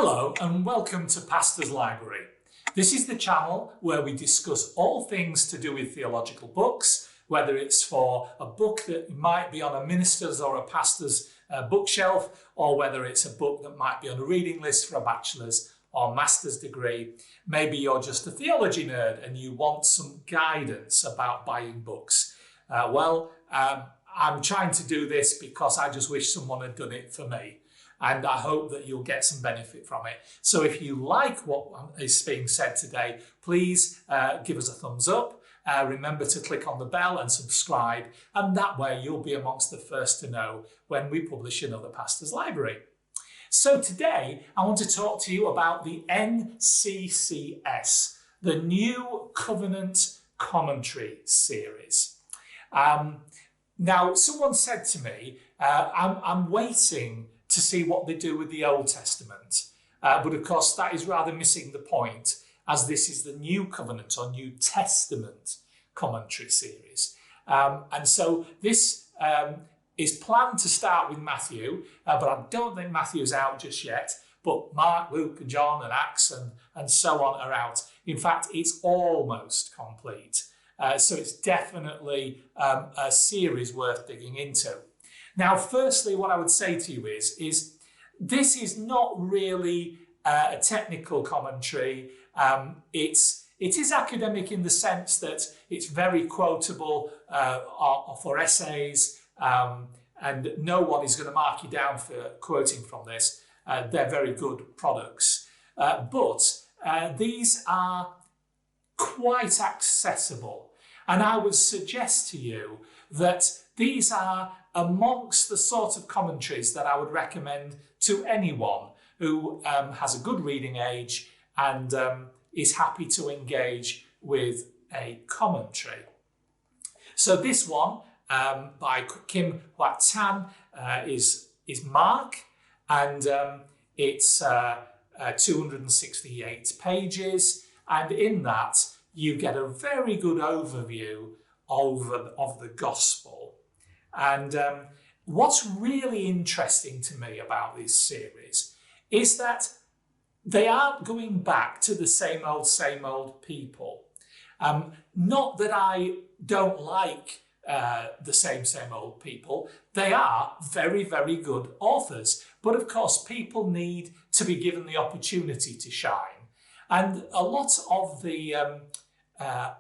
Hello and welcome to Pastor's Library. This is the channel where we discuss all things to do with theological books, whether it's for a book that might be on a minister's or a pastor's bookshelf, or whether it's a book that might be on a reading list for a bachelor's or master's degree. Maybe you're just a theology nerd and you want some guidance about buying books. I'm trying to do this because I just wish someone had done it for me. And I hope that you'll get some benefit from it. So if you like what is being said today, please give us a thumbs up. Remember to click on the bell and subscribe. And that way you'll be amongst the first to know when we publish another Pastor's Library. So today I want to talk to you about the NCCS, the New Covenant Commentary series. Now, someone said to me, I'm waiting to see what they do with the Old Testament. But of course, that is rather missing the point, as this is the New Covenant or New Testament commentary series. And so this is planned to start with Matthew, but I don't think Matthew's out just yet. But Mark, Luke and John and Acts and so on are out. In fact, it's almost complete. So it's definitely a series worth digging into. Now, firstly, what I would say to you is this is not really a technical commentary. It is academic in the sense that it's very quotable for essays, and no one is going to mark you down for quoting from this. They're very good products. But these are quite accessible. And I would suggest to you that these are amongst the sort of commentaries that I would recommend to anyone who has a good reading age and is happy to engage with a commentary. So this one by Kim Wat Tan is Mark, and it's 268 pages, and in that you get a very good overview of the gospel. And what's really interesting to me about this series is that they aren't going back to the same old people. Not that I don't like the same old people. They are very, very good authors. But of course, people need to be given the opportunity to shine. And a lot of the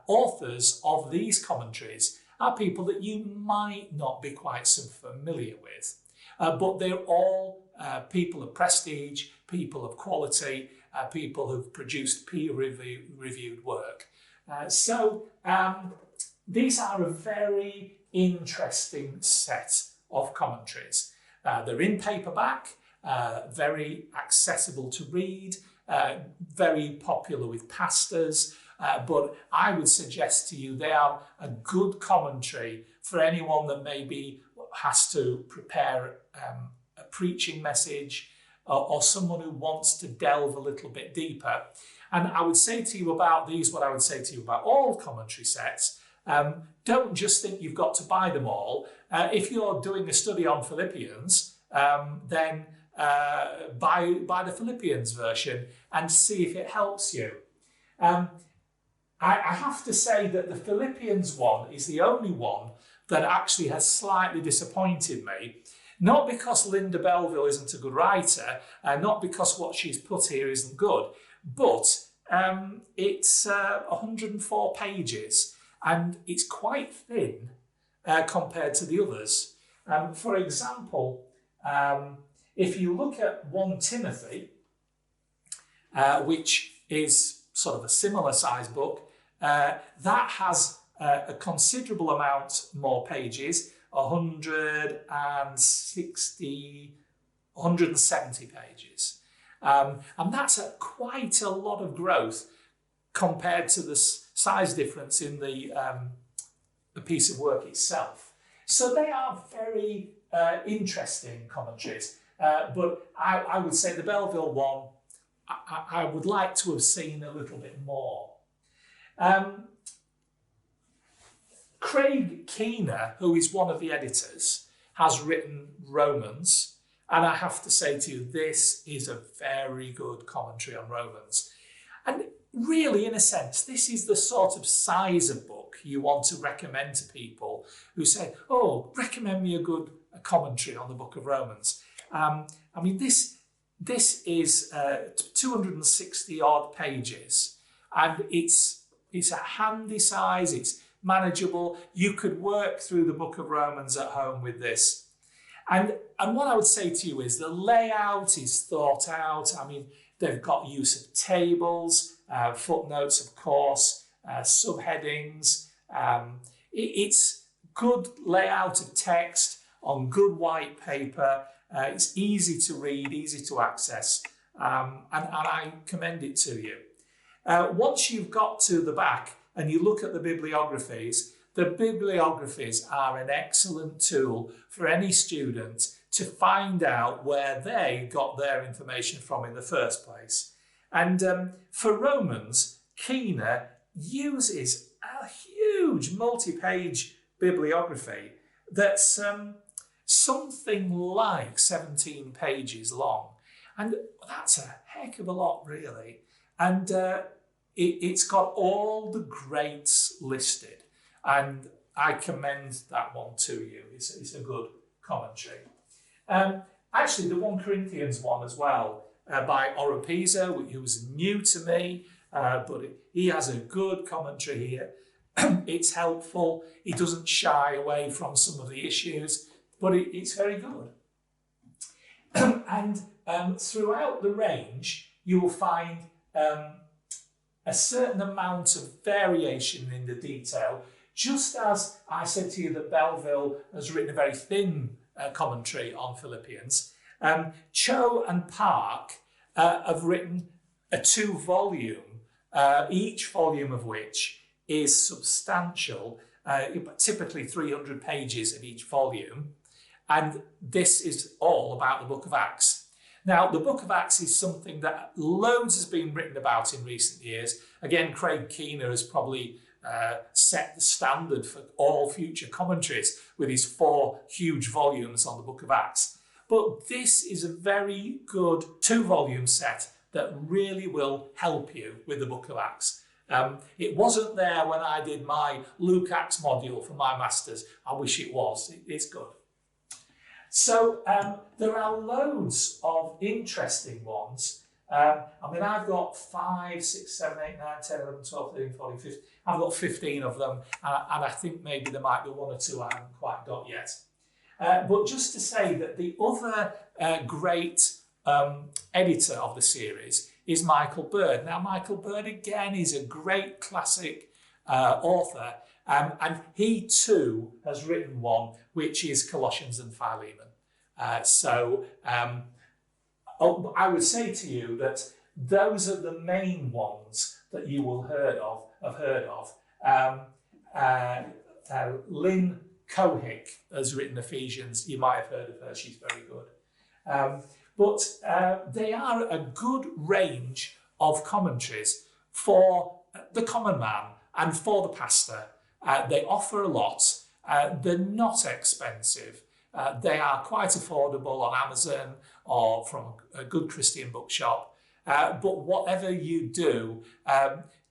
authors of these commentaries are people that you might not be quite so familiar with. But they're all people of prestige, people of quality, people who've produced peer-reviewed work. So these are a very interesting set of commentaries. They're in paperback, very accessible to read, very popular with pastors. But I would suggest to you they are a good commentary for anyone that maybe has to prepare a preaching message or someone who wants to delve a little bit deeper. And I would say to you about these, what I would say to you about all commentary sets, don't just think you've got to buy them all. If you're doing a study on Philippians, then buy the Philippians version and see if it helps you. I have to say that the Philippians one is the only one that actually has slightly disappointed me. Not because Linda Belleville isn't a good writer, not because what she's put here isn't good, but it's 104 pages and it's quite thin compared to the others. For example, if you look at 1 Timothy, which is sort of a similar size book, that has a considerable amount more pages, 170 pages. And that's quite a lot of growth compared to the size difference in the piece of work itself. So they are very interesting commentaries. But I would say the Belleville one, I would like to have seen a little bit more. Craig Keener, who is one of the editors, has written Romans, And I have to say to you, this is a very good commentary on Romans. And really, in a sense, this is the sort of size of book you want to recommend to people who say, oh, recommend me a commentary on the book of Romans. This is 260 odd pages, and it's a handy size, it's manageable. You could work through the book of Romans at home with this. And what I would say to you is the layout is thought out. I mean, they've got use of tables, footnotes, of course, subheadings. It's good layout of text on good white paper. It's easy to read, easy to access, and I commend it to you. Once you've got to the back and you look at the bibliographies are an excellent tool for any student to find out where they got their information from in the first place. And for Romans, Keener uses a huge multi-page bibliography that's something like 17 pages long. And that's a heck of a lot, really. And it's got all the greats listed. And I commend that one to you. It's a good commentary. Actually, the 1 Corinthians one as well, by Oropesa, who was new to me, but he has a good commentary here. It's helpful. He doesn't shy away from some of the issues, but it's very good. And throughout the range, you will find a certain amount of variation in the detail, just as I said to you that Belleville has written a very thin commentary on Philippians. Cho and Park have written a 2-volume, each volume of which is substantial, typically 300 pages of each volume. And this is all about the book of Acts. Now, the book of Acts is something that loads has been written about in recent years. Again, Craig Keener has probably set the standard for all future commentaries with his 4 huge volumes on the book of Acts. But this is a very good 2-volume set that really will help you with the book of Acts. It wasn't there when I did my Luke Acts module for my masters. I wish it was. It's good. So there are loads of interesting ones. I've got 5, 6, 7, 8, 9, 10, 11, 12, 13, 14, 15. I've got 15 of them, and I think maybe there might be 1 or 2 I haven't quite got yet. But just to say that the other great editor of the series is Michael Bird. Now, Michael Bird, again, is a great classic author, and he too has written one, which is Colossians and Philemon. I would say to you that those are the main ones that you will have heard of. Lynn Cohick has written Ephesians. You might have heard of her. She's very good. But they are a good range of commentaries for the common man and for the pastor. They offer a lot. They're not expensive. They are quite affordable on Amazon or from a good Christian bookshop. But whatever you do,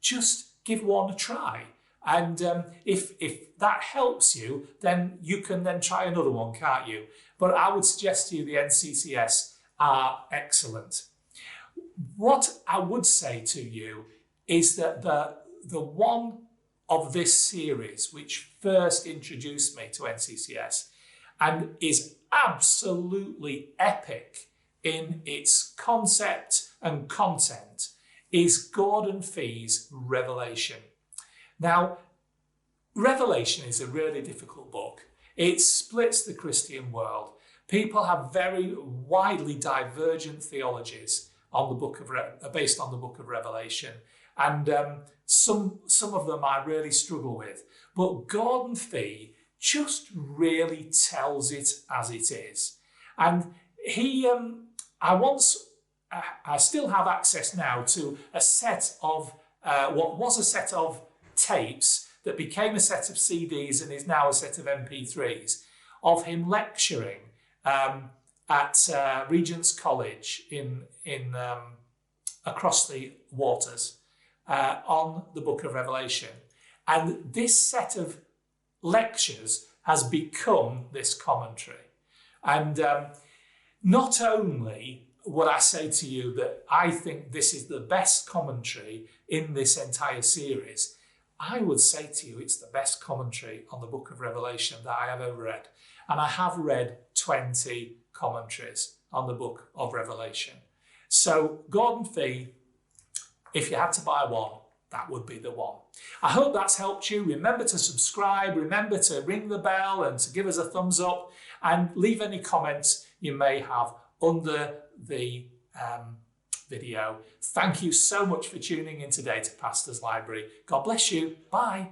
just give one a try. And if that helps you, then you can then try another one, can't you? But I would suggest to you the NCCS are excellent. What I would say to you is that the one of this series which first introduced me to NCCS and is absolutely epic in its concept and content is Gordon Fee's Revelation. Now, Revelation is a really difficult book. It splits the Christian world. People have very widely divergent theologies on the book of based on the book of Revelation, and some of them I really struggle with. But Gordon Fee just really tells it as it is, and he I still have access now to a set of what was a set of tapes that became a set of CDs and is now a set of MP3s of him lecturing at Regent's College in across the waters on the book of Revelation. And this set of lectures has become this commentary. And not only would I say to you that I think this is the best commentary in this entire series, I would say to you it's the best commentary on the book of Revelation that I have ever read. And I have read 20 commentaries on the book of Revelation. So Gordon Fee, if you had to buy one, that would be the one. I hope that's helped you. Remember to subscribe, remember to ring the bell and to give us a thumbs up, and leave any comments you may have under the video. Thank you so much for tuning in today to Pastor's Library. God bless you. Bye.